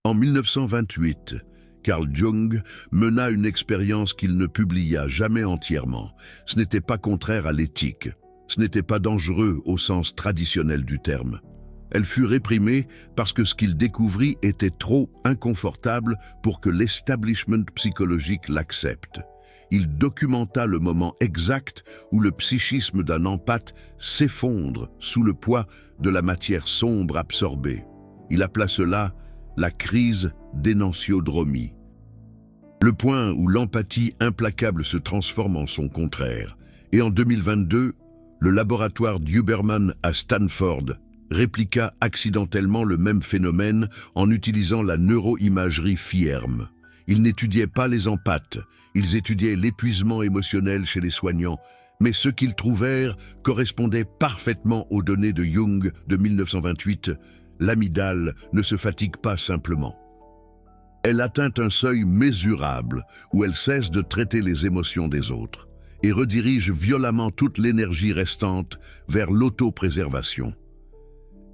En 1928, Carl Jung mena une expérience qu'il ne publia jamais entièrement. Ce n'était pas contraire à l'éthique. Ce n'était pas dangereux au sens traditionnel du terme. Elle fut réprimée parce que ce qu'il découvrit était trop inconfortable pour que l'establishment psychologique l'accepte. Il documenta le moment exact où le psychisme d'un empathe s'effondre sous le poids de la matière sombre absorbée. Il appela cela la crise d'énantiodromie. Le point où l'empathie implacable se transforme en son contraire. Et en 2022, le laboratoire d'Huberman à Stanford répliqua accidentellement le même phénomène en utilisant la neuroimagerie FIERM. Ils n'étudiaient pas les empathes, ils étudiaient l'épuisement émotionnel chez les soignants, mais ce qu'ils trouvèrent correspondait parfaitement aux données de Jung de 1928. L'amygdale ne se fatigue pas simplement. Elle atteint un seuil mesurable où elle cesse de traiter les émotions des autres et redirige violemment toute l'énergie restante vers l'autopréservation.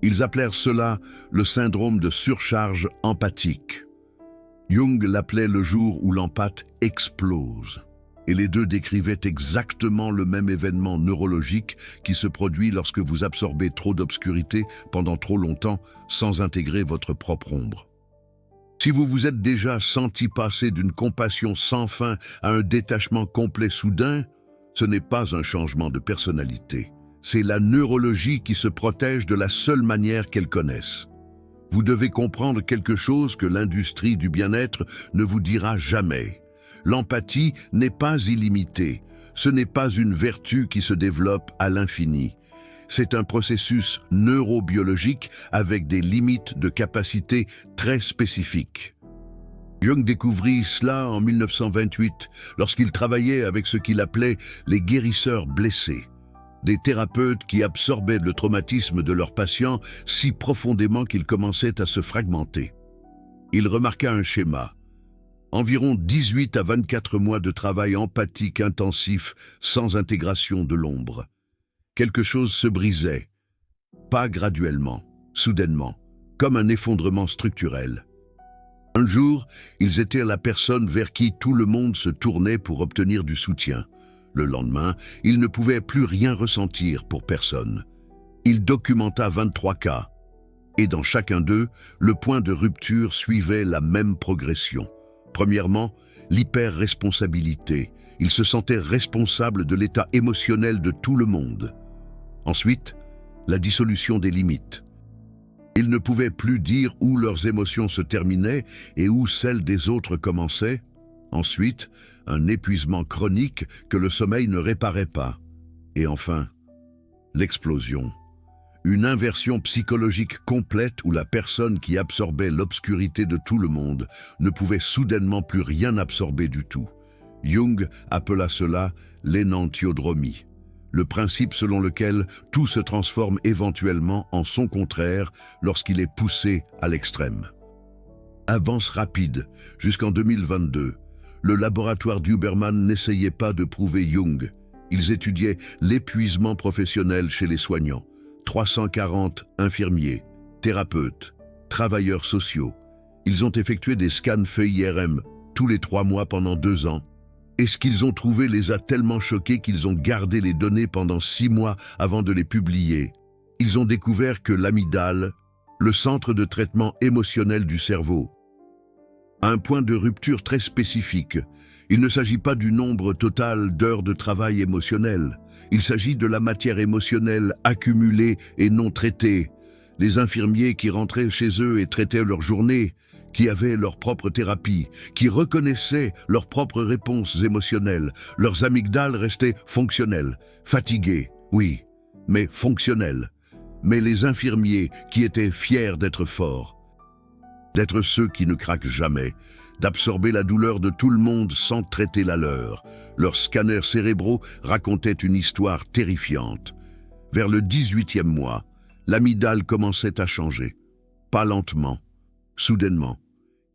Ils appelèrent cela le syndrome de surcharge empathique. Jung l'appelait le jour où l'empathe explose. Et les deux décrivaient exactement le même événement neurologique qui se produit lorsque vous absorbez trop d'obscurité pendant trop longtemps sans intégrer votre propre ombre. Si vous vous êtes déjà senti passer d'une compassion sans fin à un détachement complet soudain, ce n'est pas un changement de personnalité. C'est la neurologie qui se protège de la seule manière qu'elle connaisse. Vous devez comprendre quelque chose que l'industrie du bien-être ne vous dira jamais. L'empathie n'est pas illimitée. Ce n'est pas une vertu qui se développe à l'infini. C'est un processus neurobiologique avec des limites de capacité très spécifiques. Jung découvrit cela en 1928 lorsqu'il travaillait avec ce qu'il appelait les guérisseurs blessés, des thérapeutes qui absorbaient le traumatisme de leurs patients si profondément qu'ils commençaient à se fragmenter. Il remarqua un schéma. Environ 18 à 24 mois de travail empathique intensif sans intégration de l'ombre. Quelque chose se brisait, pas graduellement, soudainement, comme un effondrement structurel. Un jour, ils étaient la personne vers qui tout le monde se tournait pour obtenir du soutien. Le lendemain, ils ne pouvaient plus rien ressentir pour personne. Il documenta 23 cas, et dans chacun d'eux, le point de rupture suivait la même progression. Premièrement, l'hyper-responsabilité. Ils se sentaient responsables de l'état émotionnel de tout le monde. Ensuite, la dissolution des limites. Ils ne pouvaient plus dire où leurs émotions se terminaient et où celles des autres commençaient. Ensuite, un épuisement chronique que le sommeil ne réparait pas. Et enfin, l'explosion. Une inversion psychologique complète où la personne qui absorbait l'obscurité de tout le monde ne pouvait soudainement plus rien absorber du tout. Jung appela cela l'énantiodromie, le principe selon lequel tout se transforme éventuellement en son contraire lorsqu'il est poussé à l'extrême. Avance rapide, jusqu'en 2022, le laboratoire d'Huberman n'essayait pas de prouver Jung. Ils étudiaient l'épuisement professionnel chez les soignants. 340 infirmiers, thérapeutes, travailleurs sociaux. Ils ont effectué des scans feuilles IRM tous les 3 mois pendant 2 ans. Et ce qu'ils ont trouvé les a tellement choqués qu'ils ont gardé les données pendant 6 mois avant de les publier. Ils ont découvert que l'amygdale, le centre de traitement émotionnel du cerveau, a un point de rupture très spécifique. Il ne s'agit pas du nombre total d'heures de travail émotionnel. Il s'agit de la matière émotionnelle accumulée et non traitée. Les infirmiers qui rentraient chez eux et traitaient leur journée, qui avaient leur propre thérapie, qui reconnaissaient leurs propres réponses émotionnelles, leurs amygdales restaient fonctionnelles, fatiguées, oui, mais fonctionnelles. Mais les infirmiers qui étaient fiers d'être forts, d'être ceux qui ne craquent jamais, d'absorber la douleur de tout le monde sans traiter la leur. Leurs scanners cérébraux racontaient une histoire terrifiante. Vers le 18e mois, l'amygdale commençait à changer. Pas lentement, soudainement.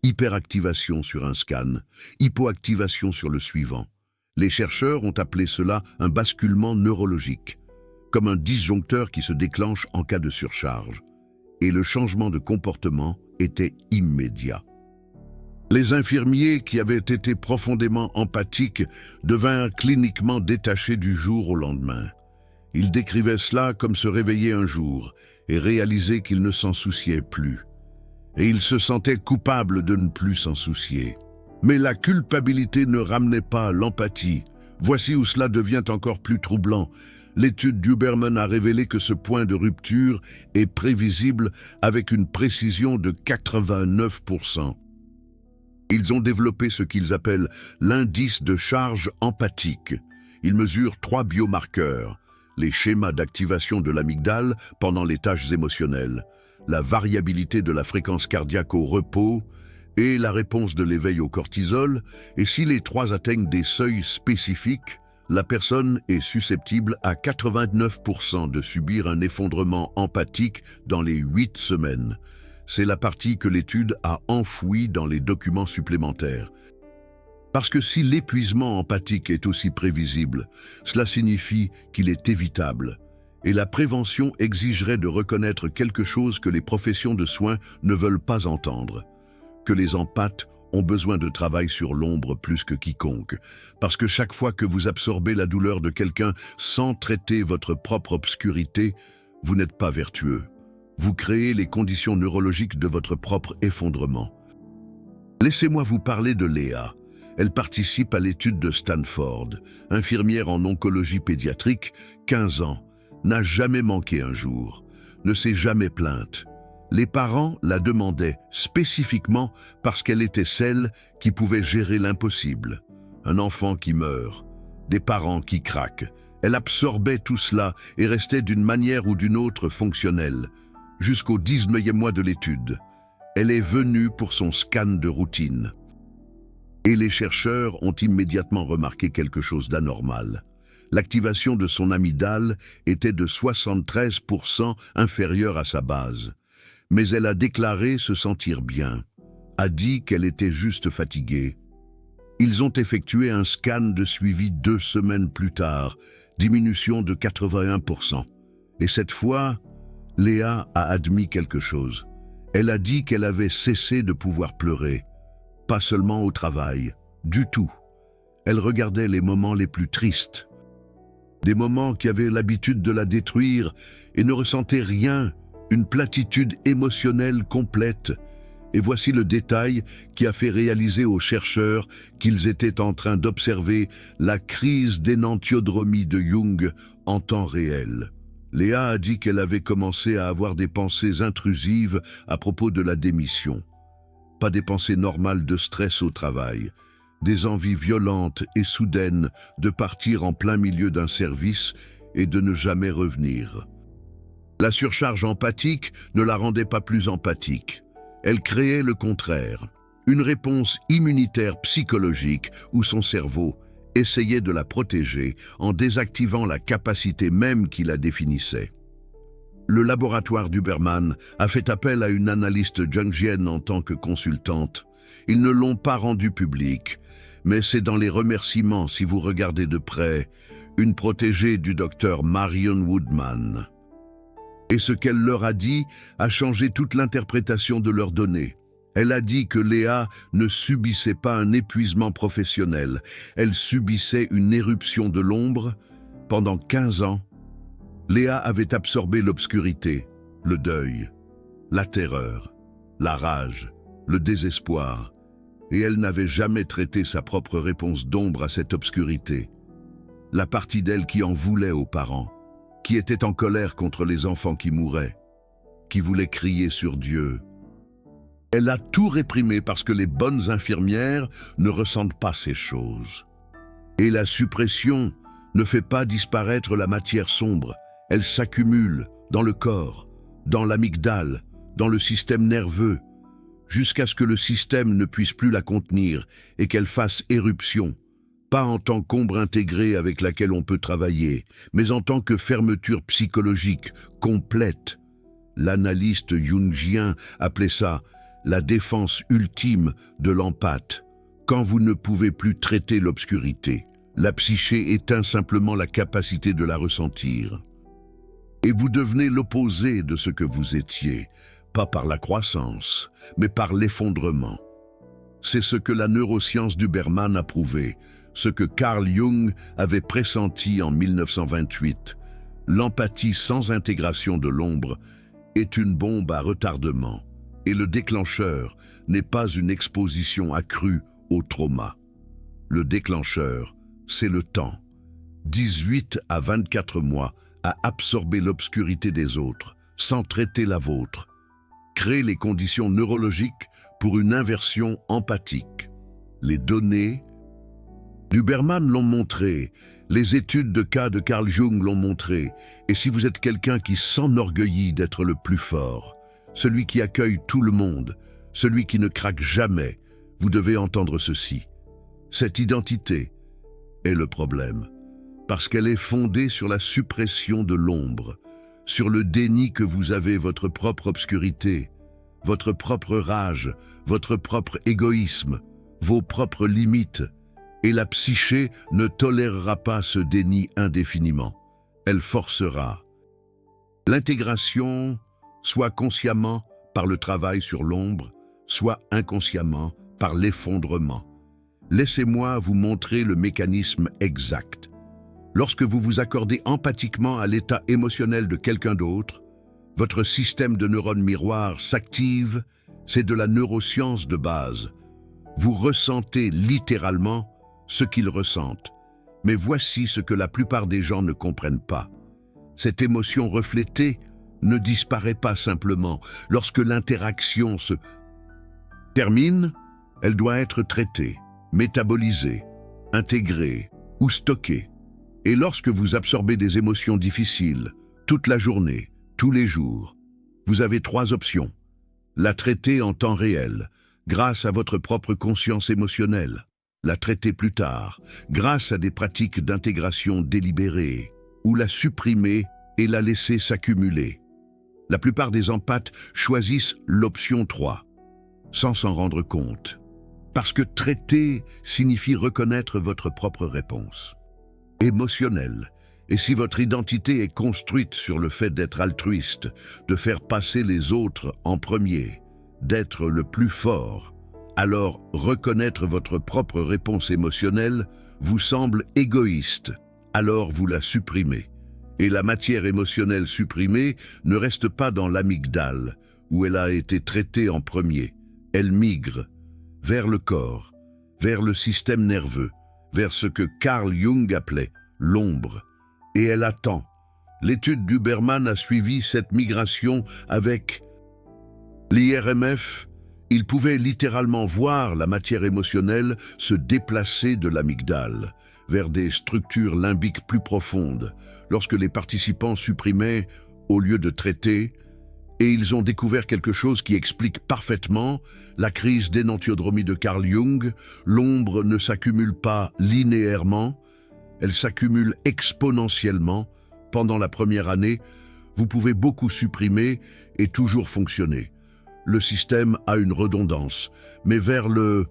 Hyperactivation sur un scan, hypoactivation sur le suivant. Les chercheurs ont appelé cela un basculement neurologique, comme un disjoncteur qui se déclenche en cas de surcharge. et le changement de comportement était immédiat. Les infirmiers, qui avaient été profondément empathiques, devinrent cliniquement détachés du jour au lendemain. Ils décrivaient cela comme se réveiller un jour et réaliser qu'ils ne s'en souciaient plus. Et ils se sentaient coupables de ne plus s'en soucier. Mais la culpabilité ne ramenait pas l'empathie. Voici où cela devient encore plus troublant. L'étude d'Huberman a révélé que ce point de rupture est prévisible avec une précision de 89%. Ils ont développé ce qu'ils appellent l'indice de charge empathique. Il mesure 3 biomarqueurs: les schémas d'activation de l'amygdale pendant les tâches émotionnelles, la variabilité de la fréquence cardiaque au repos et la réponse de l'éveil au cortisol, et si les 3 atteignent des seuils spécifiques, la personne est susceptible à 89% de subir un effondrement empathique dans les 8 semaines. C'est la partie que l'étude a enfouie dans les documents supplémentaires. Parce que si l'épuisement empathique est aussi prévisible, cela signifie qu'il est évitable. Et la prévention exigerait de reconnaître quelque chose que les professions de soins ne veulent pas entendre: que les empathes ont besoin de travail sur l'ombre plus que quiconque. Parce que chaque fois que vous absorbez la douleur de quelqu'un sans traiter votre propre obscurité, vous n'êtes pas vertueux. Vous créez les conditions neurologiques de votre propre effondrement. Laissez-moi vous parler de Léa. Elle participe à l'étude de Stanford. Infirmière en oncologie pédiatrique, 15 ans, n'a jamais manqué un jour, ne s'est jamais plainte. Les parents la demandaient spécifiquement parce qu'elle était celle qui pouvait gérer l'impossible. Un enfant qui meurt, des parents qui craquent. Elle absorbait tout cela et restait d'une manière ou d'une autre fonctionnelle. Jusqu'au 19e mois de l'étude, elle est venue pour son scan de routine. Et les chercheurs ont immédiatement remarqué quelque chose d'anormal. L'activation de son amygdale était de 73% inférieure à sa base. Mais elle a déclaré se sentir bien, a dit qu'elle était juste fatiguée. Ils ont effectué un scan de suivi 2 semaines plus tard, diminution de 81%. Et cette fois, Léa a admis quelque chose. Elle a dit qu'elle avait cessé de pouvoir pleurer, pas seulement au travail, du tout. Elle regardait les moments les plus tristes, des moments qui avaient l'habitude de la détruire, et ne ressentait rien, une platitude émotionnelle complète. Et voici le détail qui a fait réaliser aux chercheurs qu'ils étaient en train d'observer la crise d'énantiodromie de Jung en temps réel. Léa a dit qu'elle avait commencé à avoir des pensées intrusives à propos de la démission. Pas des pensées normales de stress au travail, des envies violentes et soudaines de partir en plein milieu d'un service et de ne jamais revenir. La surcharge empathique ne la rendait pas plus empathique. Elle créait le contraire, une réponse immunitaire psychologique où son cerveau essayait de la protéger en désactivant la capacité même qui la définissait. Le laboratoire d'Huberman a fait appel à une analyste jungienne en tant que consultante. Ils ne l'ont pas rendu public, mais c'est dans les remerciements, si vous regardez de près, une protégée du docteur Marion Woodman. Et ce qu'elle leur a dit a changé toute l'interprétation de leurs données. Elle a dit que Léa ne subissait pas un épuisement professionnel, elle subissait une éruption de l'ombre. Pendant 15 ans, Léa avait absorbé l'obscurité, le deuil, la terreur, la rage, le désespoir, et elle n'avait jamais traité sa propre réponse d'ombre à cette obscurité. La partie d'elle qui en voulait aux parents, qui était en colère contre les enfants qui mouraient, qui voulait crier sur Dieu. Elle a tout réprimé parce que les bonnes infirmières ne ressentent pas ces choses. Et la suppression ne fait pas disparaître la matière sombre, elle s'accumule dans le corps, dans l'amygdale, dans le système nerveux, jusqu'à ce que le système ne puisse plus la contenir et qu'elle fasse éruption, pas en tant qu'ombre intégrée avec laquelle on peut travailler, mais en tant que fermeture psychologique complète. L'analyste jungien appelait ça la défense ultime de l'empathe. Quand vous ne pouvez plus traiter l'obscurité, la psyché éteint simplement la capacité de la ressentir. et vous devenez l'opposé de ce que vous étiez, pas par la croissance, mais par l'effondrement. C'est ce que la neuroscience d'Huberman a prouvé, ce que Carl Jung avait pressenti en 1928. L'empathie sans intégration de l'ombre est une bombe à retardement, et le déclencheur n'est pas une exposition accrue au trauma. Le déclencheur, c'est le temps. 18 à 24 mois à absorber l'obscurité des autres, sans traiter la vôtre. Créer les conditions neurologiques pour une inversion empathique. Les données d'Huberman l'ont montré, les études de cas de Carl Jung l'ont montré, et si vous êtes quelqu'un qui s'enorgueillit d'être le plus fort, celui qui accueille tout le monde, celui qui ne craque jamais, vous devez entendre ceci. Cette identité est le problème, parce qu'elle est fondée sur la suppression de l'ombre, sur le déni que vous avez votre propre obscurité, votre propre rage, votre propre égoïsme, vos propres limites, et la psyché ne tolérera pas ce déni indéfiniment. Elle forcera l'intégration, soit consciemment par le travail sur l'ombre, soit inconsciemment par l'effondrement. Laissez-moi vous montrer le mécanisme exact. Lorsque vous vous accordez empathiquement à l'état émotionnel de quelqu'un d'autre, votre système de neurones miroirs s'active, c'est de la neuroscience de base. Vous ressentez littéralement ce qu'ils ressentent. Mais voici ce que la plupart des gens ne comprennent pas. Cette émotion reflétée ne disparaît pas simplement. Lorsque l'interaction se termine, elle doit être traitée, métabolisée, intégrée ou stockée. Et lorsque vous absorbez des émotions difficiles, toute la journée, tous les jours, vous avez 3 options. La traiter en temps réel, grâce à votre propre conscience émotionnelle. La traiter plus tard, grâce à des pratiques d'intégration délibérées, ou la supprimer et la laisser s'accumuler. La plupart des empathes choisissent l'option 3, sans s'en rendre compte. Parce que traiter signifie reconnaître votre propre réponse émotionnelle. Et si votre identité est construite sur le fait d'être altruiste, de faire passer les autres en premier, d'être le plus fort, alors reconnaître votre propre réponse émotionnelle vous semble égoïste, alors vous la supprimez. Et la matière émotionnelle supprimée ne reste pas dans l'amygdale, où elle a été traitée en premier. Elle migre vers le corps, vers le système nerveux, vers ce que Carl Jung appelait l'ombre. Et elle attend. L'étude d'Huberman a suivi cette migration avec l'IRMF. Il pouvait littéralement voir la matière émotionnelle se déplacer de l'amygdale vers des structures limbiques plus profondes lorsque les participants supprimaient au lieu de traiter, et ils ont découvert quelque chose qui explique parfaitement la crise d'énantiodromie de Carl Jung. L'ombre ne s'accumule pas linéairement, elle s'accumule exponentiellement. Pendant la première année, vous pouvez beaucoup supprimer et toujours fonctionner. Le système a une redondance, mais vers le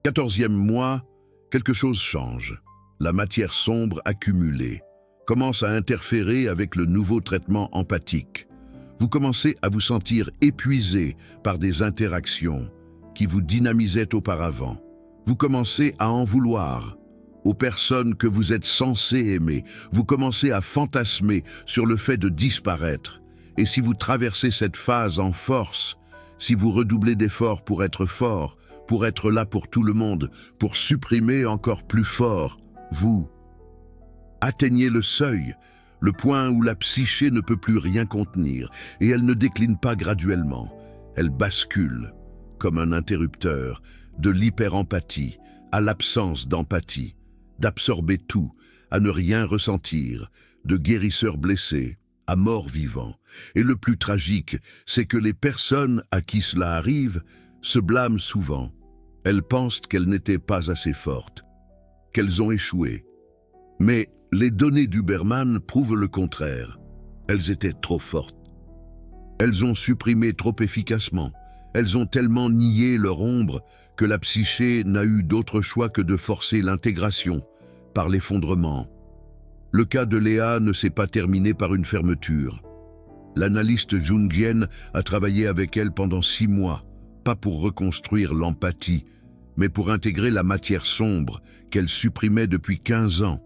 14e mois, quelque chose change. La matière sombre accumulée commence à interférer avec le nouveau traitement empathique. Vous commencez à vous sentir épuisé par des interactions qui vous dynamisaient auparavant. Vous commencez à en vouloir aux personnes que vous êtes censé aimer. Vous commencez à fantasmer sur le fait de disparaître. Et si vous traversez cette phase en force, si vous redoublez d'efforts pour être fort, pour être là pour tout le monde, pour supprimer encore plus fort, vous atteignez le seuil, le point où la psyché ne peut plus rien contenir, et elle ne décline pas graduellement. Elle bascule, comme un interrupteur, de l'hyperempathie à l'absence d'empathie, d'absorber tout, à ne rien ressentir, de guérisseur blessé à mort vivant. Et le plus tragique, c'est que les personnes à qui cela arrive se blâment souvent. Elles pensent qu'elles n'étaient pas assez fortes, qu'elles ont échoué. Mais les données d'Huberman prouvent le contraire. Elles étaient trop fortes. Elles ont supprimé trop efficacement. Elles ont tellement nié leur ombre que la psyché n'a eu d'autre choix que de forcer l'intégration par l'effondrement. Le cas de Léa ne s'est pas terminé par une fermeture. L'analyste jungienne a travaillé avec elle pendant 6 mois, pas pour reconstruire l'empathie, mais pour intégrer la matière sombre qu'elle supprimait depuis 15 ans.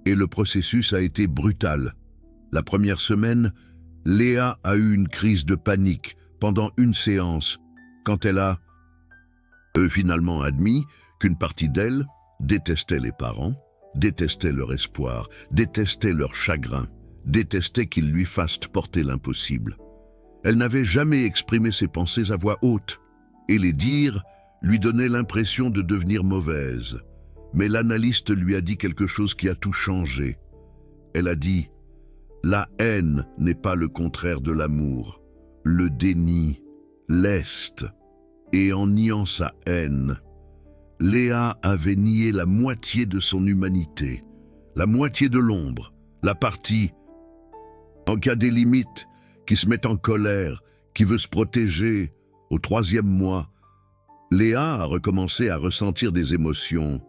Et le processus a été brutal. La première semaine, Léa a eu une crise de panique pendant une séance, quand elle a finalement admis qu'une partie d'elle détestait les parents, détestait leur espoir, détestait leur chagrin, détestait qu'ils lui fassent porter l'impossible. Elle n'avait jamais exprimé ses pensées à voix haute, et les dire lui donnait l'impression de devenir mauvaise. Mais l'analyste lui a dit quelque chose qui a tout changé. Elle a dit « La haine n'est pas le contraire de l'amour. Le déni l'est. » Et en niant sa haine, Léa avait nié la moitié de son humanité, la moitié de l'ombre, la partie, en cas des limites, qui se met en colère, qui veut se protéger. Au 3e mois, Léa a recommencé à ressentir des émotions,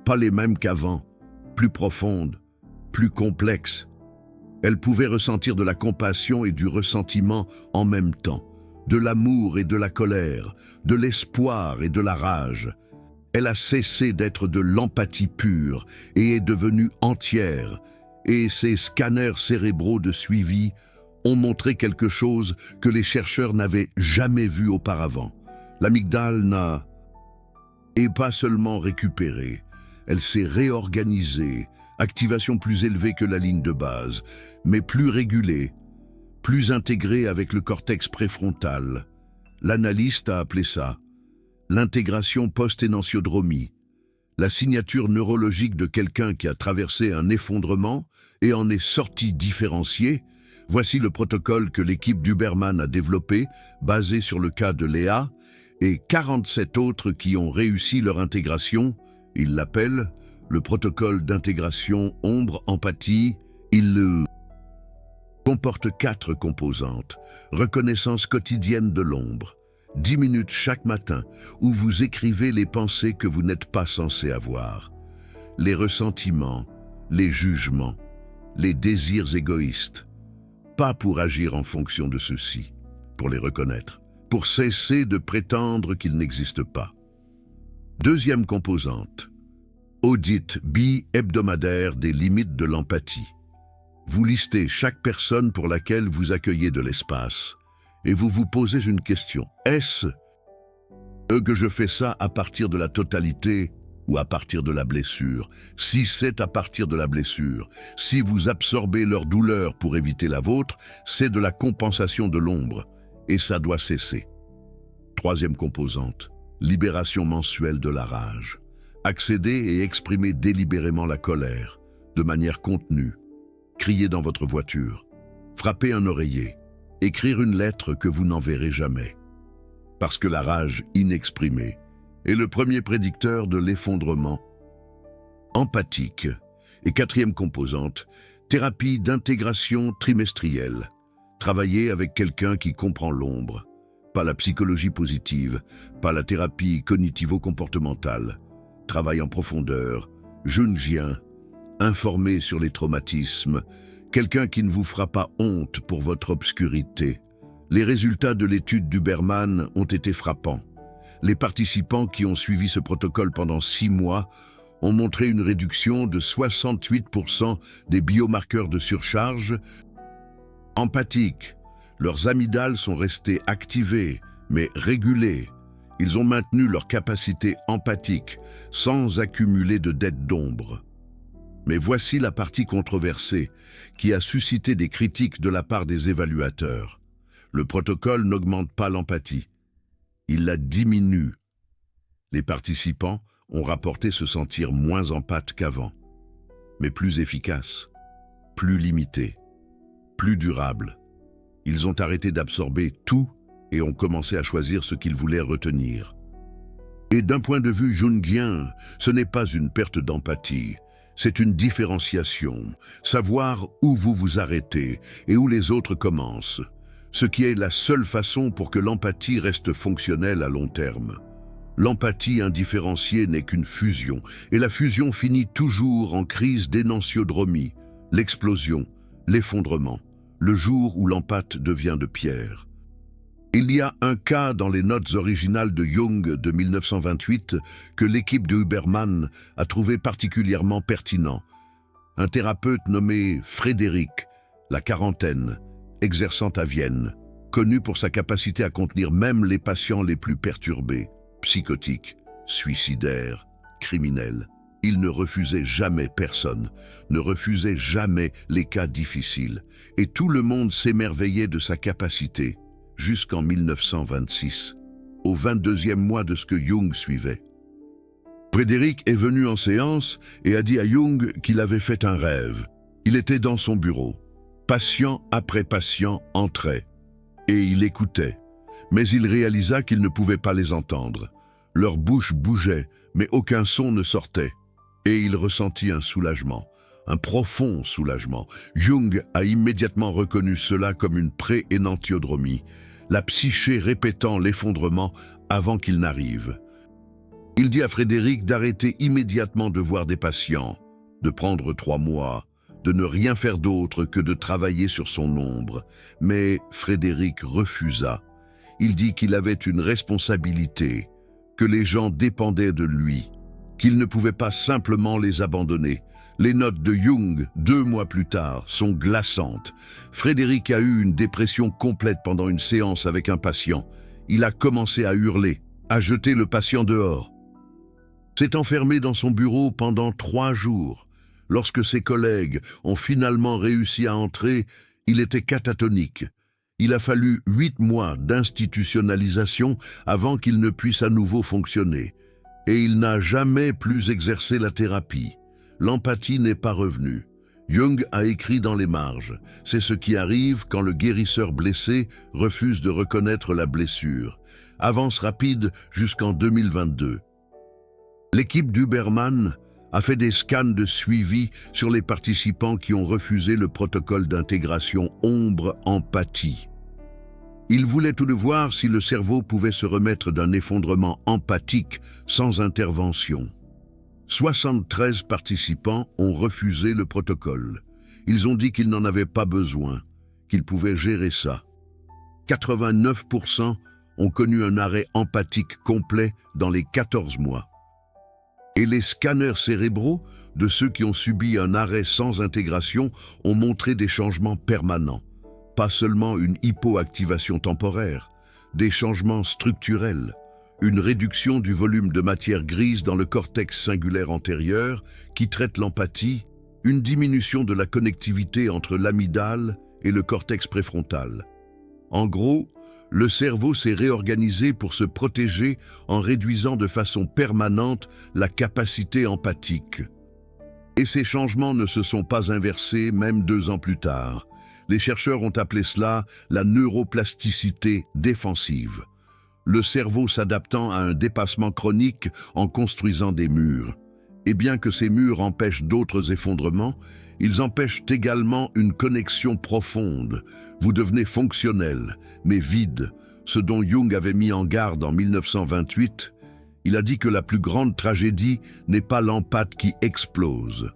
pas les mêmes qu'avant, plus profondes, plus complexes. Elle pouvait ressentir de la compassion et du ressentiment en même temps, de l'amour et de la colère, de l'espoir et de la rage. Elle a cessé d'être de l'empathie pure et est devenue entière, et ses scanners cérébraux de suivi ont montré quelque chose que les chercheurs n'avaient jamais vu auparavant. L'amygdale n'est pas seulement récupérée, elle s'est réorganisée, activation plus élevée que la ligne de base, mais plus régulée, plus intégrée avec le cortex préfrontal. L'analyste a appelé ça l'intégration post-énonciodromie, la signature neurologique de quelqu'un qui a traversé un effondrement et en est sorti différencié. Voici le protocole que l'équipe d'Huberman a développé, basé sur le cas de Léa, et 47 autres qui ont réussi leur intégration. Ils l'appellent le protocole d'intégration ombre-empathie. Il comporte 4 composantes. Reconnaissance quotidienne de l'ombre. 10 minutes chaque matin où vous écrivez les pensées que vous n'êtes pas censé avoir. Les ressentiments, les jugements, les désirs égoïstes. Pas pour agir en fonction de ceux-ci, pour les reconnaître, pour cesser de prétendre qu'ils n'existent pas. 2e composante. Audit bi-hebdomadaire des limites de l'empathie. Vous listez chaque personne pour laquelle vous accueillez de l'espace et vous vous posez une question. Est-ce que je fais ça à partir de la totalité ou à partir de la blessure? Si c'est à partir de la blessure, si vous absorbez leur douleur pour éviter la vôtre, c'est de la compensation de l'ombre et ça doit cesser. 3e composante. Libération mensuelle de la rage. Accéder et exprimer délibérément la colère, de manière contenue. Crier dans votre voiture, frapper un oreiller, écrire une lettre que vous n'enverrez jamais. Parce que la rage inexprimée est le premier prédicteur de l'effondrement. Empathique. Et 4e composante, thérapie d'intégration trimestrielle. Travailler avec quelqu'un qui comprend l'ombre. Pas la psychologie positive, pas la thérapie cognitivo-comportementale. Travail en profondeur, jungien, informé sur les traumatismes, quelqu'un qui ne vous fera pas honte pour votre obscurité. Les résultats de l'étude d'Huberman ont été frappants. Les participants qui ont suivi ce protocole pendant 6 mois ont montré une réduction de 68% des biomarqueurs de surcharge empathique. Leurs amygdales sont restées activées, mais régulées. Ils ont maintenu leur capacité empathique, sans accumuler de dettes d'ombre. Mais voici la partie controversée, qui a suscité des critiques de la part des évaluateurs. Le protocole n'augmente pas l'empathie, il la diminue. Les participants ont rapporté se sentir moins empathes qu'avant, mais plus efficaces, plus limités, plus durables. Ils ont arrêté d'absorber tout et ont commencé à choisir ce qu'ils voulaient retenir. Et d'un point de vue jungien, ce n'est pas une perte d'empathie, c'est une différenciation, savoir où vous vous arrêtez et où les autres commencent, ce qui est la seule façon pour que l'empathie reste fonctionnelle à long terme. L'empathie indifférenciée n'est qu'une fusion, et la fusion finit toujours en crise d'énonciodromie, L'explosion, l'effondrement, le jour où l'empate devient de pierre. Il y a un cas dans les notes originales de Jung de 1928 que l'équipe de Huberman a trouvé particulièrement pertinent. Un thérapeute nommé Frédéric, la quarantaine, exerçant à Vienne, connu pour sa capacité à contenir même les patients les plus perturbés, psychotiques, suicidaires, criminels. Il ne refusait jamais personne, ne refusait jamais les cas difficiles, et tout le monde s'émerveillait de sa capacité, jusqu'en 1926, au 22e mois de ce que Jung suivait. Frédéric est venu en séance et a dit à Jung qu'il avait fait un rêve. Il était dans son bureau. Patient après patient entrait, et il écoutait, mais il réalisa qu'il ne pouvait pas les entendre. Leur bouche bougeait, mais aucun son ne sortait. Et il ressentit un soulagement, un profond soulagement. Jung a immédiatement reconnu cela comme une pré-énantiodromie, la psyché répétant l'effondrement avant qu'il n'arrive. Il dit à Frédéric d'arrêter immédiatement de voir des patients, de prendre 3 mois, de ne rien faire d'autre que de travailler sur son ombre. Mais Frédéric refusa. Il dit qu'il avait une responsabilité, que les gens dépendaient de lui, qu'il ne pouvait pas simplement les abandonner. Les notes de Jung, 2 mois plus tard, sont glaçantes. Frédéric a eu une dépression complète pendant une séance avec un patient. Il a commencé à hurler, à jeter le patient dehors. S'est enfermé dans son bureau pendant 3 jours. Lorsque ses collègues ont finalement réussi à entrer, il était catatonique. Il a fallu 8 mois d'institutionnalisation avant qu'il ne puisse à nouveau fonctionner. Et il n'a jamais plus exercé la thérapie. L'empathie n'est pas revenue. Jung a écrit dans les marges. C'est ce qui arrive quand le guérisseur blessé refuse de reconnaître la blessure. Avance rapide jusqu'en 2022. L'équipe d'Huberman a fait des scans de suivi sur les participants qui ont refusé le protocole d'intégration ombre-empathie. Ils voulaient tout de voir si le cerveau pouvait se remettre d'un effondrement empathique sans intervention. 73 participants ont refusé le protocole. Ils ont dit qu'ils n'en avaient pas besoin, qu'ils pouvaient gérer ça. 89% ont connu un arrêt empathique complet dans les 14 mois. Et les scanners cérébraux de ceux qui ont subi un arrêt sans intégration ont montré des changements permanents. Pas seulement une hypoactivation temporaire, des changements structurels, une réduction du volume de matière grise dans le cortex singulaire antérieur qui traite l'empathie, une diminution de la connectivité entre l'amygdale et le cortex préfrontal. En gros, le cerveau s'est réorganisé pour se protéger en réduisant de façon permanente la capacité empathique. Et ces changements ne se sont pas inversés même 2 ans plus tard. Les chercheurs ont appelé cela la neuroplasticité défensive. Le cerveau s'adaptant à un dépassement chronique en construisant des murs. Et bien que ces murs empêchent d'autres effondrements, ils empêchent également une connexion profonde. Vous devenez fonctionnel, mais vide, ce dont Jung avait mis en garde en 1928. Il a dit que la plus grande tragédie n'est pas l'empathe qui explose.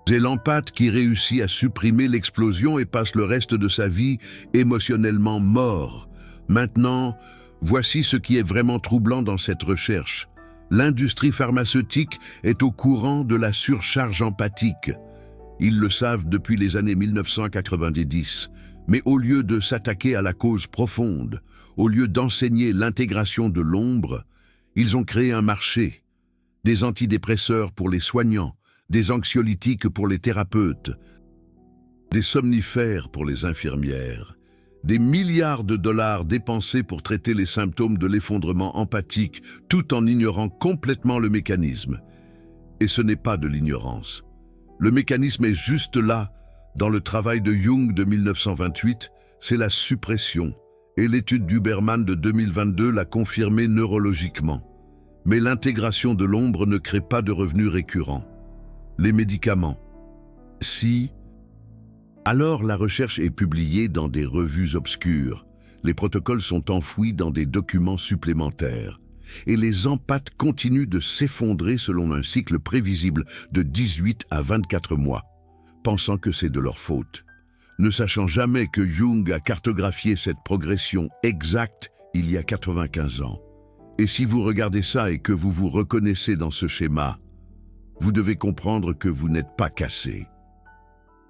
C'est l'empathe qui réussit à supprimer l'explosion et passe le reste de sa vie émotionnellement mort. Maintenant, voici ce qui est vraiment troublant dans cette recherche. L'industrie pharmaceutique est au courant de la surcharge empathique. Ils le savent depuis les années 1990. Mais au lieu de s'attaquer à la cause profonde, au lieu d'enseigner l'intégration de l'ombre, ils ont créé un marché. Des antidépresseurs pour les soignants, des anxiolytiques pour les thérapeutes, des somnifères pour les infirmières, des milliards de dollars dépensés pour traiter les symptômes de l'effondrement empathique, tout en ignorant complètement le mécanisme. Et ce n'est pas de l'ignorance. Le mécanisme est juste là, dans le travail de Jung de 1928, c'est la suppression, et l'étude d'Huberman de 2022 l'a confirmé neurologiquement. Mais l'intégration de l'ombre ne crée pas de revenus récurrents. Les médicaments. Si, alors la recherche est publiée dans des revues obscures. Les protocoles sont enfouis dans des documents supplémentaires. Et les empathes continuent de s'effondrer selon un cycle prévisible de 18 à 24 mois. pensant que c'est de leur faute, ne sachant jamais que Jung a cartographié cette progression exacte il y a 95 ans. Et si vous regardez ça et que vous vous reconnaissez dans ce schéma, vous devez comprendre que vous n'êtes pas cassé.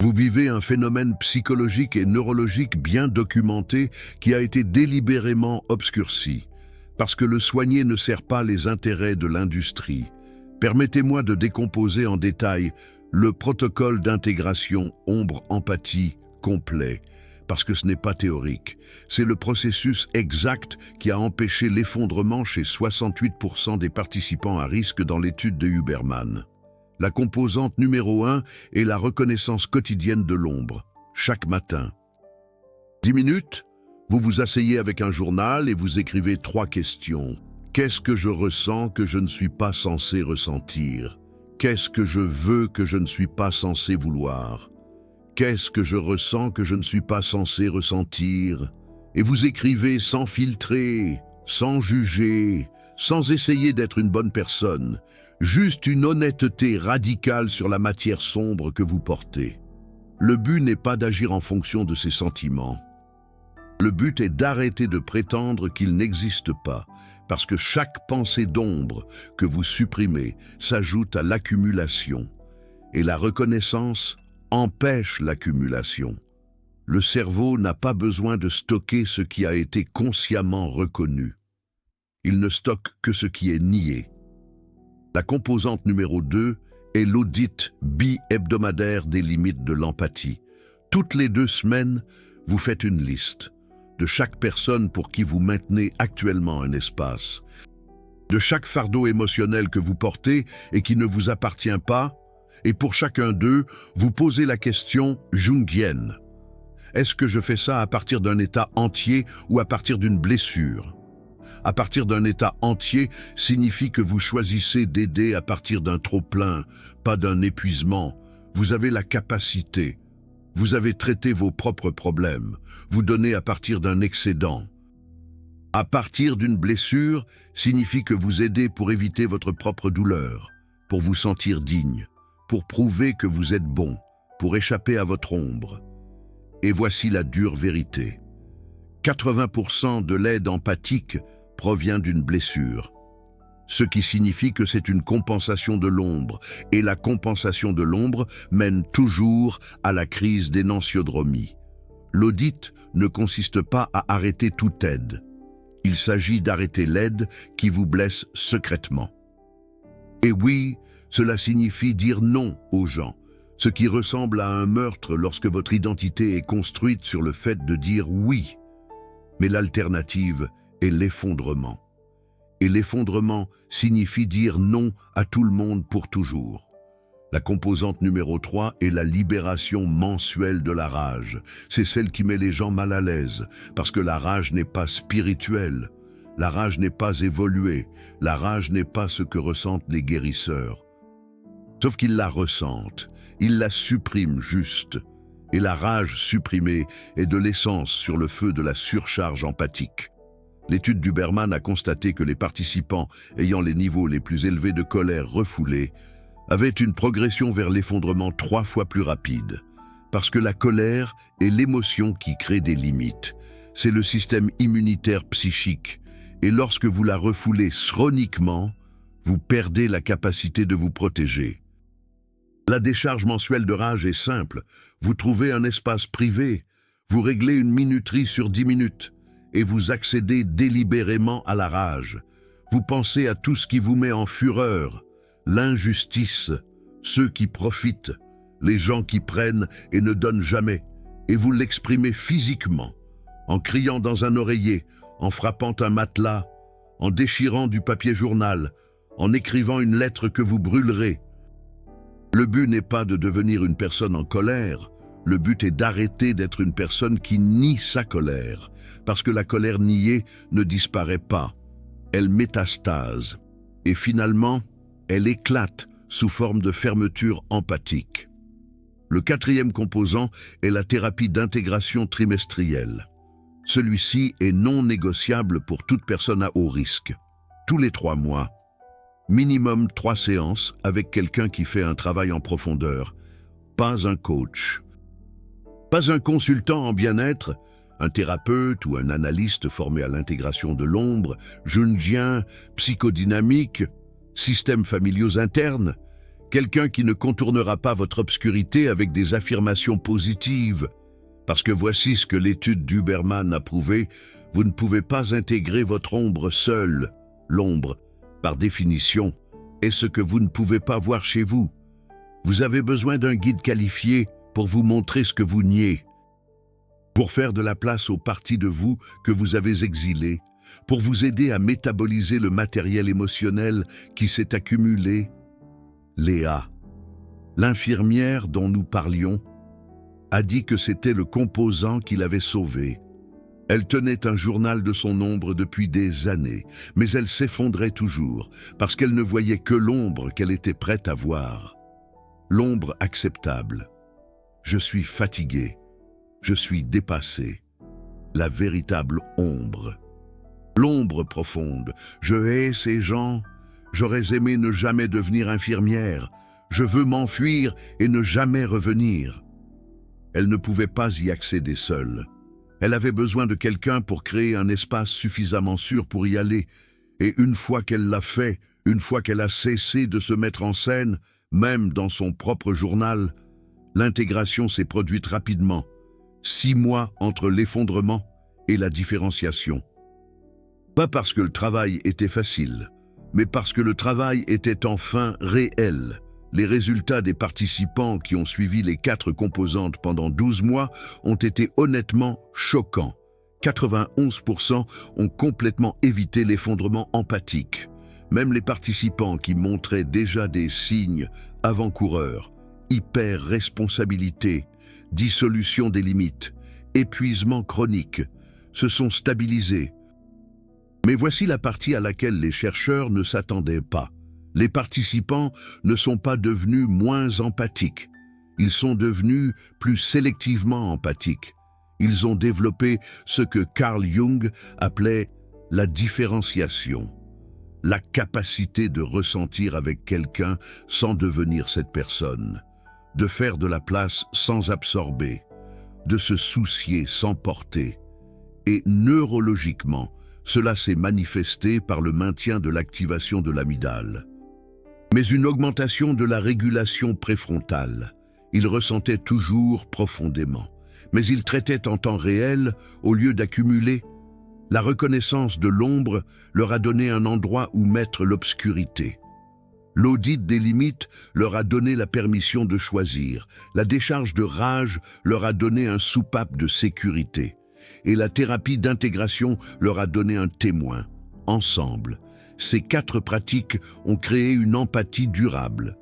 Vous vivez un phénomène psychologique et neurologique bien documenté qui a été délibérément obscurci, parce que le soigner ne sert pas les intérêts de l'industrie. Permettez-moi de décomposer en détail le protocole d'intégration ombre-empathie complet, parce que ce n'est pas théorique. C'est le processus exact qui a empêché l'effondrement chez 68% des participants à risque dans l'étude de Huberman. La composante numéro 1 est la reconnaissance quotidienne de l'ombre, chaque matin. 10 minutes, vous vous asseyez avec un journal et vous écrivez 3 questions. Qu'est-ce que je ressens que je ne suis pas censé ressentir? Qu'est-ce que je veux que je ne suis pas censé vouloir? Qu'est-ce que je ressens que je ne suis pas censé ressentir? Et vous écrivez sans filtrer, sans juger, sans essayer d'être une bonne personne, juste une honnêteté radicale sur la matière sombre que vous portez. Le but n'est pas d'agir en fonction de ces sentiments. Le but est d'arrêter de prétendre qu'ils n'existent pas, parce que chaque pensée d'ombre que vous supprimez s'ajoute à l'accumulation, et la reconnaissance empêche l'accumulation. Le cerveau n'a pas besoin de stocker ce qui a été consciemment reconnu. Il ne stocke que ce qui est nié. La composante numéro 2 est l'audit bi-hebdomadaire des limites de l'empathie. Toutes les 2 semaines, vous faites une liste de chaque personne pour qui vous maintenez actuellement un espace, de chaque fardeau émotionnel que vous portez et qui ne vous appartient pas, et pour chacun d'eux, vous posez la question jungienne. Est-ce que je fais ça à partir d'un état entier ou à partir d'une blessure? À partir d'un état entier signifie que vous choisissez d'aider à partir d'un trop-plein, pas d'un épuisement. Vous avez la capacité. Vous avez traité vos propres problèmes. Vous donnez à partir d'un excédent. À partir d'une blessure signifie que vous aidez pour éviter votre propre douleur, pour vous sentir digne, pour prouver que vous êtes bon, pour échapper à votre ombre. Et voici la dure vérité. 80% de l'aide empathique provient d'une blessure, ce qui signifie que c'est une compensation de l'ombre, et la compensation de l'ombre mène toujours à la crise d'énantiodromie. L'audit ne consiste pas à arrêter toute aide. Il s'agit d'arrêter l'aide qui vous blesse secrètement. Et oui, cela signifie dire non aux gens, ce qui ressemble à un meurtre lorsque votre identité est construite sur le fait de dire oui. Mais l'alternative est l'effondrement. Et l'effondrement signifie dire non à tout le monde pour toujours. La composante numéro 3 est la libération mensuelle de la rage. C'est celle qui met les gens mal à l'aise, parce que la rage n'est pas spirituelle. La rage n'est pas évoluée. La rage n'est pas ce que ressentent les guérisseurs. Sauf qu'ils la ressentent. Ils la suppriment juste. Et la rage supprimée est de l'essence sur le feu de la surcharge empathique. L'étude d'Huberman a constaté que les participants ayant les niveaux les plus élevés de colère refoulée avaient une progression vers l'effondrement 3 fois plus rapide. Parce que la colère est l'émotion qui crée des limites. C'est le système immunitaire psychique. Et lorsque vous la refoulez chroniquement, vous perdez la capacité de vous protéger. La décharge mensuelle de rage est simple. Vous trouvez un espace privé, vous réglez une minuterie sur 10 minutes et vous accédez délibérément à la rage. Vous pensez à tout ce qui vous met en fureur, l'injustice, ceux qui profitent, les gens qui prennent et ne donnent jamais, et vous l'exprimez physiquement, en criant dans un oreiller, en frappant un matelas, en déchirant du papier journal, en écrivant une lettre que vous brûlerez. Le but n'est pas de devenir une personne en colère, le but est d'arrêter d'être une personne qui nie sa colère, parce que la colère niée ne disparaît pas, elle métastase, et finalement, elle éclate sous forme de fermeture empathique. Le 4e composant est la thérapie d'intégration trimestrielle. Celui-ci est non négociable pour toute personne à haut risque. Tous les 3 mois, minimum 3 séances avec quelqu'un qui fait un travail en profondeur. pas un coach. Pas un consultant en bien-être, un thérapeute ou un analyste formé à l'intégration de l'ombre, jungien, psychodynamique, systèmes familiaux internes, quelqu'un qui ne contournera pas votre obscurité avec des affirmations positives. Parce que voici ce que l'étude d'Huberman a prouvé, vous ne pouvez pas intégrer votre ombre seul. L'ombre, par définition, est ce que vous ne pouvez pas voir chez vous. Vous avez besoin d'un guide qualifié pour vous montrer ce que vous niez, pour faire de la place aux parties de vous que vous avez exilées, pour vous aider à métaboliser le matériel émotionnel qui s'est accumulé. Léa, l'infirmière dont nous parlions, a dit que c'était le composant qui l'avait sauvée. Elle tenait un journal de son ombre depuis des années, mais elle s'effondrait toujours, parce qu'elle ne voyait que l'ombre qu'elle était prête à voir. L'ombre acceptable. Je suis fatigué. Je suis dépassé. La véritable ombre. L'ombre profonde. Je hais ces gens. J'aurais aimé ne jamais devenir infirmière. Je veux m'enfuir et ne jamais revenir. Elle ne pouvait pas y accéder seule. Elle avait besoin de quelqu'un pour créer un espace suffisamment sûr pour y aller. Et une fois qu'elle l'a fait, une fois qu'elle a cessé de se mettre en scène, même dans son propre journal, l'intégration s'est produite rapidement. 6 mois entre l'effondrement et la différenciation. Pas parce que le travail était facile, mais parce que le travail était enfin réel. Les résultats des participants qui ont suivi les 4 composantes pendant 12 mois ont été honnêtement choquants. 91% ont complètement évité l'effondrement empathique. Même les participants qui montraient déjà des signes avant-coureurs, hyper-responsabilité, dissolution des limites, épuisement chronique, se sont stabilisés. Mais voici la partie à laquelle les chercheurs ne s'attendaient pas. Les participants ne sont pas devenus moins empathiques. Ils sont devenus plus sélectivement empathiques. Ils ont développé ce que Carl Jung appelait la différenciation. La capacité de ressentir avec quelqu'un sans devenir cette personne, de faire de la place sans absorber, de se soucier sans porter. Et neurologiquement, cela s'est manifesté par le maintien de l'activation de l'amygdale. Mais une augmentation de la régulation préfrontale. Ils ressentaient toujours profondément, mais ils traitaient en temps réel au lieu d'accumuler. La reconnaissance de l'ombre leur a donné un endroit où mettre l'obscurité. L'audit des limites leur a donné la permission de choisir. La décharge de rage leur a donné un soupape de sécurité. Et la thérapie d'intégration leur a donné un témoin. Ensemble, ces 4 pratiques ont créé une empathie durable.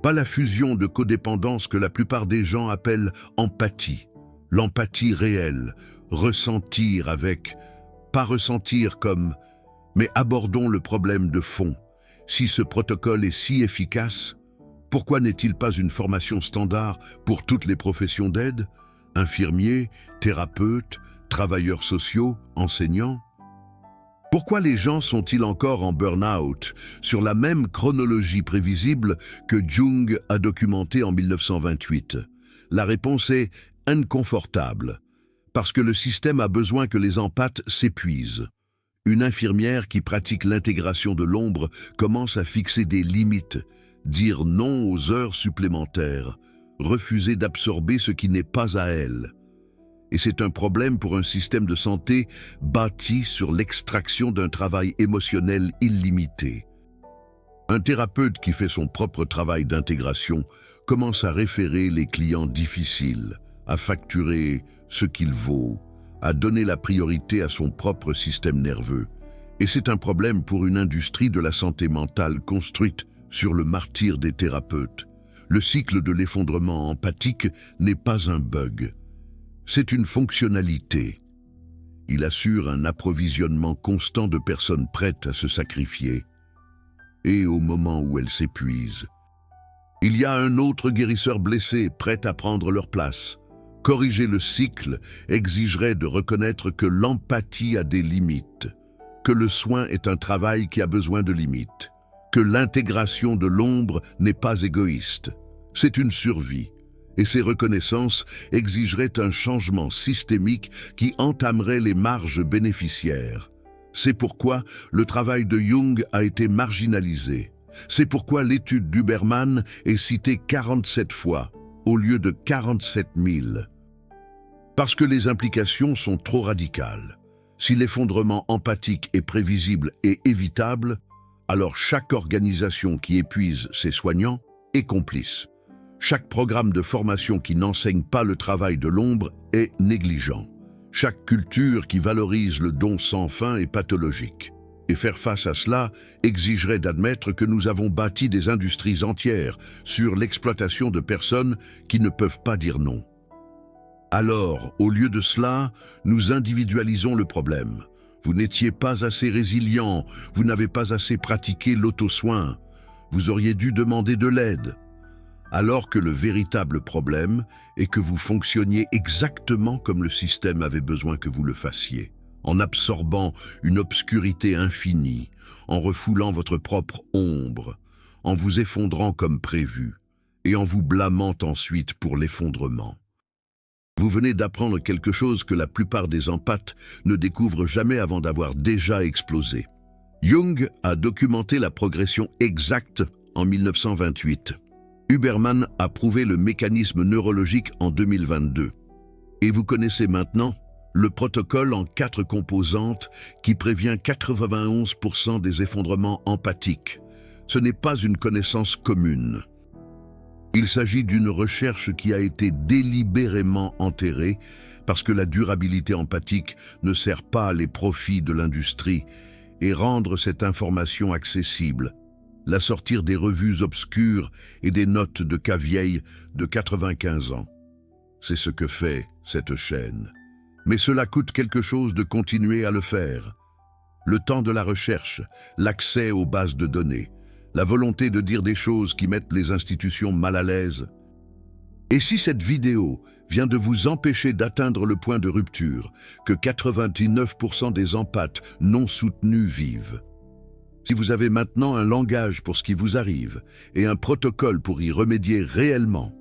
Pas la fusion de codépendance que la plupart des gens appellent empathie. L'empathie réelle, ressentir avec, pas ressentir comme, mais abordons le problème de fond. Si ce protocole est si efficace, pourquoi n'est-il pas une formation standard pour toutes les professions d'aide? Infirmiers, thérapeutes, travailleurs sociaux, enseignants? Pourquoi les gens sont-ils encore en burn-out sur la même chronologie prévisible que Jung a documentée en 1928? La réponse est inconfortable, parce que le système a besoin que les empathes s'épuisent. Une infirmière qui pratique l'intégration de l'ombre commence à fixer des limites, dire non aux heures supplémentaires, refuser d'absorber ce qui n'est pas à elle. Et c'est un problème pour un système de santé bâti sur l'extraction d'un travail émotionnel illimité. Un thérapeute qui fait son propre travail d'intégration commence à référer les clients difficiles, à facturer ce qu'il vaut, à donner la priorité à son propre système nerveux. Et c'est un problème pour une industrie de la santé mentale construite sur le martyre des thérapeutes. Le cycle de l'effondrement empathique n'est pas un bug. C'est une fonctionnalité. Il assure un approvisionnement constant de personnes prêtes à se sacrifier. Et au moment où elles s'épuisent, il y a un autre guérisseur blessé prêt à prendre leur place. Corriger le cycle exigerait de reconnaître que l'empathie a des limites, que le soin est un travail qui a besoin de limites, que l'intégration de l'ombre n'est pas égoïste. C'est une survie. Et ces reconnaissances exigeraient un changement systémique qui entamerait les marges bénéficiaires. C'est pourquoi le travail de Jung a été marginalisé. C'est pourquoi l'étude d'Huberman est citée 47 fois, au lieu de 47 000. Parce que les implications sont trop radicales. Si l'effondrement empathique est prévisible et évitable, alors chaque organisation qui épuise ses soignants est complice. Chaque programme de formation qui n'enseigne pas le travail de l'ombre est négligent. Chaque culture qui valorise le don sans fin est pathologique. Et faire face à cela exigerait d'admettre que nous avons bâti des industries entières sur l'exploitation de personnes qui ne peuvent pas dire non. Alors, au lieu de cela, nous individualisons le problème. Vous n'étiez pas assez résilient, vous n'avez pas assez pratiqué l'auto-soin. Vous auriez dû demander de l'aide. Alors que le véritable problème est que vous fonctionniez exactement comme le système avait besoin que vous le fassiez, en absorbant une obscurité infinie, en refoulant votre propre ombre, en vous effondrant comme prévu, et en vous blâmant ensuite pour l'effondrement. Vous venez d'apprendre quelque chose que la plupart des empathes ne découvrent jamais avant d'avoir déjà explosé. Jung a documenté la progression exacte en 1928. Huberman a prouvé le mécanisme neurologique en 2022. Et vous connaissez maintenant le protocole en 4 composantes qui prévient 91% des effondrements empathiques. Ce n'est pas une connaissance commune. Il s'agit d'une recherche qui a été délibérément enterrée parce que la durabilité empathique ne sert pas à les profits de l'industrie et rendre cette information accessible, la sortir des revues obscures et des notes de cas vieilles de 95 ans. C'est ce que fait cette chaîne. Mais cela coûte quelque chose de continuer à le faire. Le temps de la recherche, l'accès aux bases de données, la volonté de dire des choses qui mettent les institutions mal à l'aise. Et si cette vidéo vient de vous empêcher d'atteindre le point de rupture que 99% des empathes non soutenus vivent, si vous avez maintenant un langage pour ce qui vous arrive et un protocole pour y remédier réellement,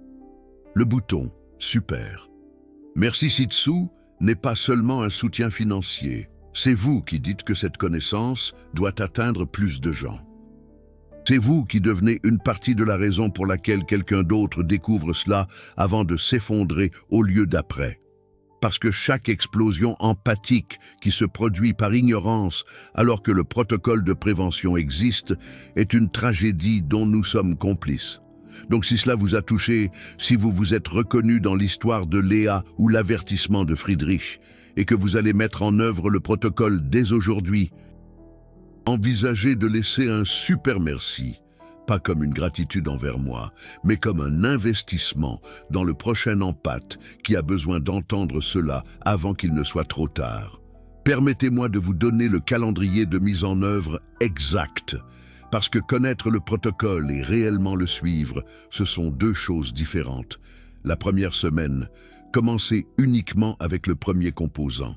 le bouton « Super ». Merci Sitsu n'est pas seulement un soutien financier. C'est vous qui dites que cette connaissance doit atteindre plus de gens. C'est vous qui devenez une partie de la raison pour laquelle quelqu'un d'autre découvre cela avant de s'effondrer au lieu d'après. Parce que chaque explosion empathique qui se produit par ignorance alors que le protocole de prévention existe est une tragédie dont nous sommes complices. Donc si cela vous a touché, si vous vous êtes reconnu dans l'histoire de Léa ou l'avertissement de Friedrich, et que vous allez mettre en œuvre le protocole dès aujourd'hui, envisagez de laisser un super merci, pas comme une gratitude envers moi, mais comme un investissement dans le prochain empathe qui a besoin d'entendre cela avant qu'il ne soit trop tard. Permettez-moi de vous donner le calendrier de mise en œuvre exact, parce que connaître le protocole et réellement le suivre, ce sont deux choses différentes. La première semaine, commencez uniquement avec le premier composant,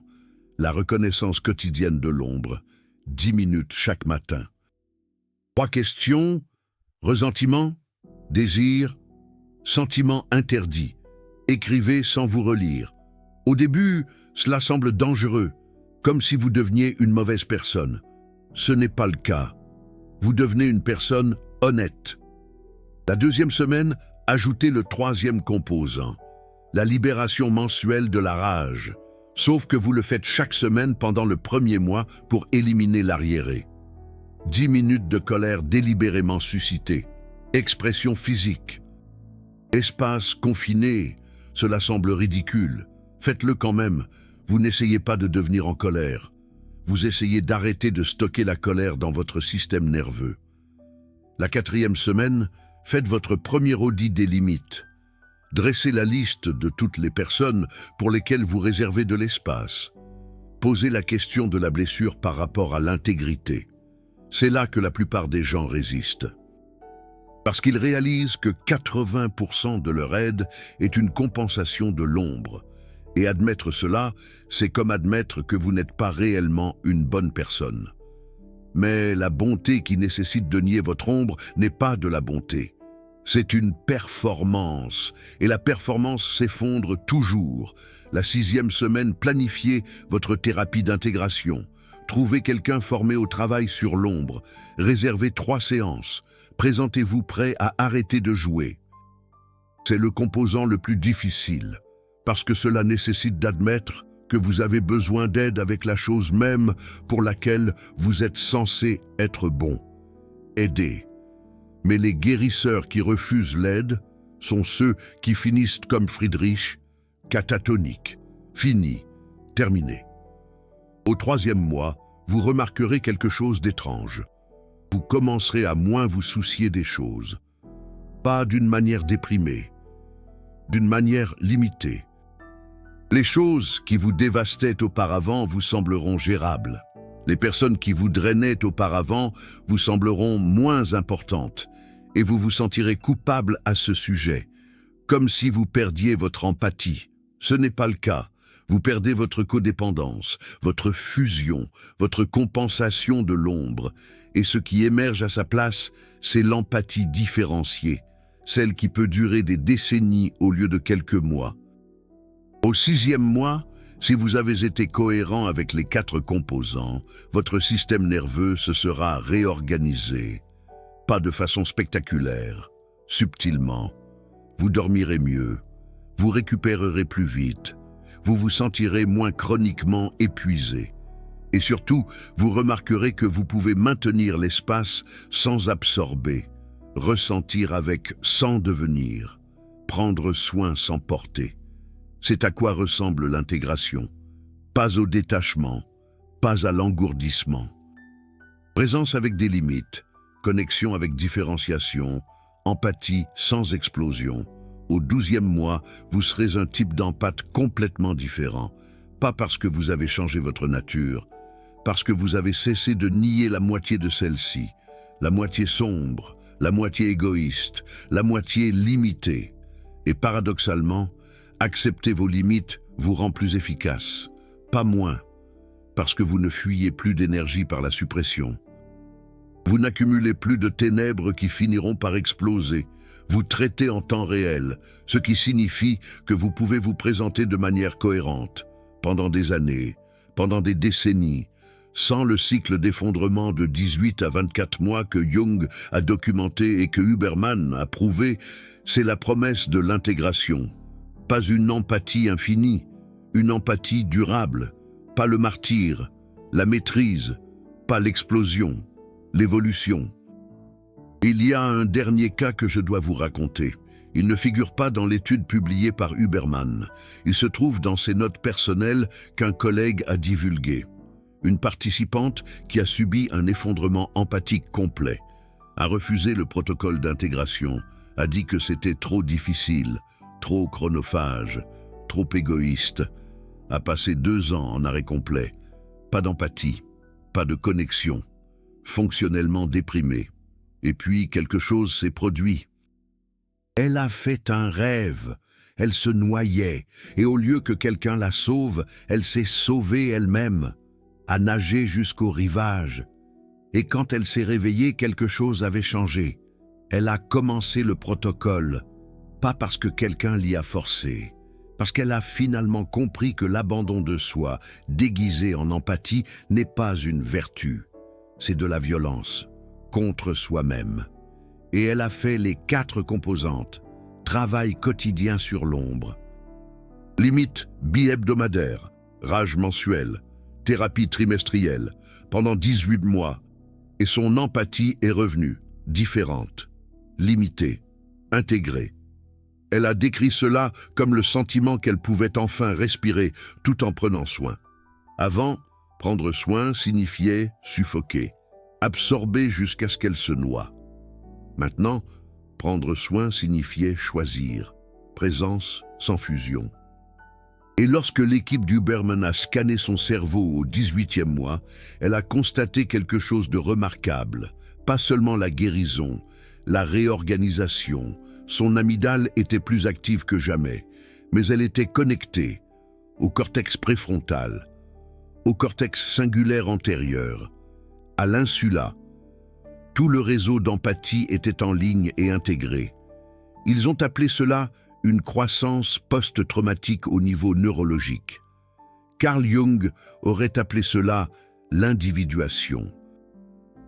la reconnaissance quotidienne de l'ombre, 10 minutes chaque matin. 3 questions, ressentiment, désir, sentiment interdit. Écrivez sans vous relire. Au début, cela semble dangereux, comme si vous deveniez une mauvaise personne. Ce n'est pas le cas. Vous devenez une personne honnête. La deuxième semaine, ajoutez le 3e composant, la libération mensuelle de la rage. Sauf que vous le faites chaque semaine pendant le 1er mois pour éliminer l'arriéré. 10 minutes de colère délibérément suscitée. Expression physique. Espace confiné, cela semble ridicule. Faites-le quand même, vous n'essayez pas de devenir en colère. Vous essayez d'arrêter de stocker la colère dans votre système nerveux. La 4e semaine, faites votre premier audit des limites. Dressez la liste de toutes les personnes pour lesquelles vous réservez de l'espace. Posez la question de la blessure par rapport à l'intégrité. C'est là que la plupart des gens résistent. Parce qu'ils réalisent que 80% de leur aide est une compensation de l'ombre. Et admettre cela, c'est comme admettre que vous n'êtes pas réellement une bonne personne. Mais la bonté qui nécessite de nier votre ombre n'est pas de la bonté. C'est une performance, et la performance s'effondre toujours. La 6e semaine, planifiez votre thérapie d'intégration. Trouvez quelqu'un formé au travail sur l'ombre. Réservez 3 séances. Présentez-vous prêt à arrêter de jouer. C'est le composant le plus difficile, parce que cela nécessite d'admettre que vous avez besoin d'aide avec la chose même pour laquelle vous êtes censé être bon. Aider. Mais les guérisseurs qui refusent l'aide sont ceux qui finissent comme Friedrich, catatoniques. Fini, terminé. Au 3e mois, vous remarquerez quelque chose d'étrange. Vous commencerez à moins vous soucier des choses. Pas d'une manière déprimée, d'une manière limitée. Les choses qui vous dévastaient auparavant vous sembleront gérables. Les personnes qui vous drainaient auparavant vous sembleront moins importantes et vous vous sentirez coupable à ce sujet, comme si vous perdiez votre empathie. Ce n'est pas le cas. Vous perdez votre codépendance, votre fusion, votre compensation de l'ombre, et ce qui émerge à sa place, c'est l'empathie différenciée, celle qui peut durer des décennies au lieu de quelques mois. Au 6e mois, si vous avez été cohérent avec les 4 composants, votre système nerveux se sera réorganisé. Pas de façon spectaculaire, subtilement. Vous dormirez mieux, vous récupérerez plus vite, vous vous sentirez moins chroniquement épuisé. Et surtout, vous remarquerez que vous pouvez maintenir l'espace sans absorber, ressentir avec sans devenir, prendre soin sans porter. C'est à quoi ressemble l'intégration. Pas au détachement, pas à l'engourdissement. Présence avec des limites, connexion avec différenciation, empathie sans explosion. Au 12e mois, vous serez un type d'empathe complètement différent. Pas parce que vous avez changé votre nature, parce que vous avez cessé de nier la moitié de celle-ci, la moitié sombre, la moitié égoïste, la moitié limitée. Et paradoxalement, accepter vos limites vous rend plus efficace, pas moins, parce que vous ne fuyez plus d'énergie par la suppression. Vous n'accumulez plus de ténèbres qui finiront par exploser. Vous traitez en temps réel, ce qui signifie que vous pouvez vous présenter de manière cohérente, pendant des années, pendant des décennies, sans le cycle d'effondrement de 18 à 24 mois que Jung a documenté et que Huberman a prouvé. C'est la promesse de l'intégration. Pas une empathie infinie, une empathie durable, pas le martyre, la maîtrise, pas l'explosion, l'évolution. Il y a un dernier cas que je dois vous raconter. Il ne figure pas dans l'étude publiée par Huberman. Il se trouve dans ses notes personnelles qu'un collègue a divulguées. Une participante qui a subi un effondrement empathique complet, a refusé le protocole d'intégration, a dit que c'était trop difficile, trop chronophage, trop égoïste, a passé 2 ans en arrêt complet, pas d'empathie, pas de connexion, fonctionnellement déprimée. Et puis quelque chose s'est produit. Elle a fait un rêve, elle se noyait, et au lieu que quelqu'un la sauve, elle s'est sauvée elle-même, a nagé jusqu'au rivage. Et quand elle s'est réveillée, quelque chose avait changé. Elle a commencé le protocole, pas parce que quelqu'un l'y a forcé, parce qu'elle a finalement compris que l'abandon de soi, déguisé en empathie, n'est pas une vertu, c'est de la violence, contre soi-même. Et elle a fait les 4 composantes, travail quotidien sur l'ombre. Limite bi-hebdomadaire, rage mensuelle, thérapie trimestrielle, pendant 18 mois, et son empathie est revenue, différente, limitée, intégrée. Elle a décrit cela comme le sentiment qu'elle pouvait enfin respirer tout en prenant soin. Avant, prendre soin signifiait suffoquer, absorber jusqu'à ce qu'elle se noie. Maintenant, prendre soin signifiait choisir, présence sans fusion. Et lorsque l'équipe d'Huberman a scanné son cerveau au 18e mois, elle a constaté quelque chose de remarquable. Pas seulement la guérison, la réorganisation. Son amygdale était plus active que jamais, mais elle était connectée au cortex préfrontal, au cortex singulaire antérieur, à l'insula. Tout le réseau d'empathie était en ligne et intégré. Ils ont appelé cela une croissance post-traumatique au niveau neurologique. Carl Jung aurait appelé cela l'individuation.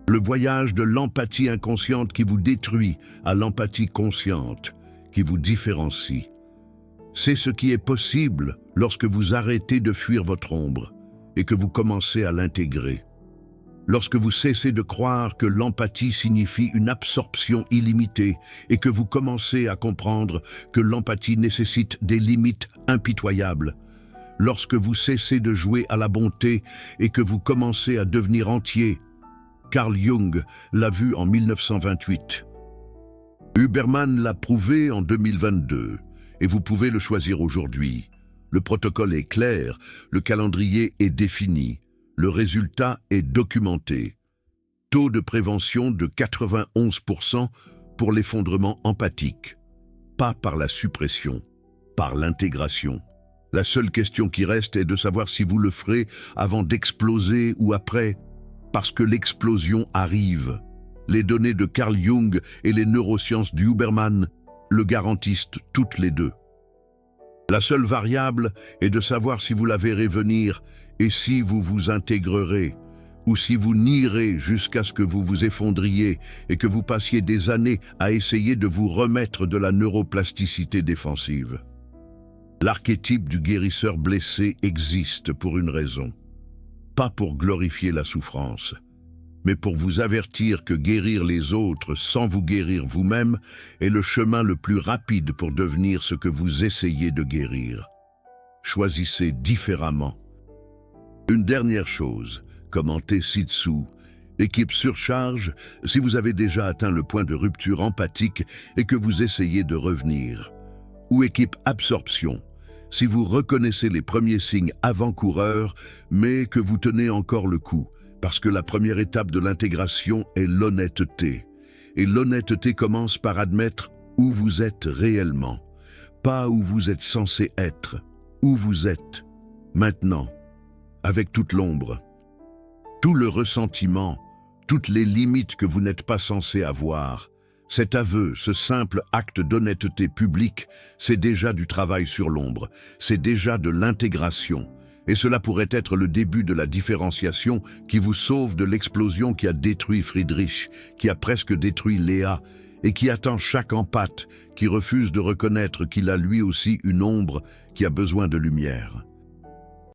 Le voyage de l'empathie inconsciente qui vous détruit à l'empathie consciente qui vous différencie. C'est ce qui est possible lorsque vous arrêtez de fuir votre ombre et que vous commencez à l'intégrer. Lorsque vous cessez de croire que l'empathie signifie une absorption illimitée et que vous commencez à comprendre que l'empathie nécessite des limites impitoyables. Lorsque vous cessez de jouer à la bonté et que vous commencez à devenir entier. Carl Jung l'a vu en 1928. Huberman l'a prouvé en 2022 et vous pouvez le choisir aujourd'hui. Le protocole est clair, le calendrier est défini. Le résultat est documenté. Taux de prévention de 91% pour l'effondrement empathique. Pas par la suppression, par l'intégration. La seule question qui reste est de savoir si vous le ferez avant d'exploser ou après, parce que l'explosion arrive. Les données de Carl Jung et les neurosciences du Huberman le garantissent toutes les deux. La seule variable est de savoir si vous la verrez venir et si vous vous intégrerez, ou si vous nierez jusqu'à ce que vous vous effondriez et que vous passiez des années à essayer de vous remettre de la neuroplasticité défensive. L'archétype du guérisseur blessé existe pour une raison. Pas pour glorifier la souffrance, mais pour vous avertir que guérir les autres sans vous guérir vous-même est le chemin le plus rapide pour devenir ce que vous essayez de guérir. Choisissez différemment. Une dernière chose, commentez ci-dessous. Équipe surcharge, si vous avez déjà atteint le point de rupture empathique et que vous essayez de revenir. Ou équipe absorption, si vous reconnaissez les premiers signes avant-coureurs, mais que vous tenez encore le coup, parce que la première étape de l'intégration est l'honnêteté. Et l'honnêteté commence par admettre où vous êtes réellement, pas où vous êtes censé être, où vous êtes, maintenant. Avec toute l'ombre, tout le ressentiment, toutes les limites que vous n'êtes pas censé avoir. Cet aveu, ce simple acte d'honnêteté publique, c'est déjà du travail sur l'ombre, c'est déjà de l'intégration. Et cela pourrait être le début de la différenciation qui vous sauve de l'explosion qui a détruit Friedrich, qui a presque détruit Léa, et qui attend chaque empathe qui refuse de reconnaître qu'il a lui aussi une ombre qui a besoin de lumière.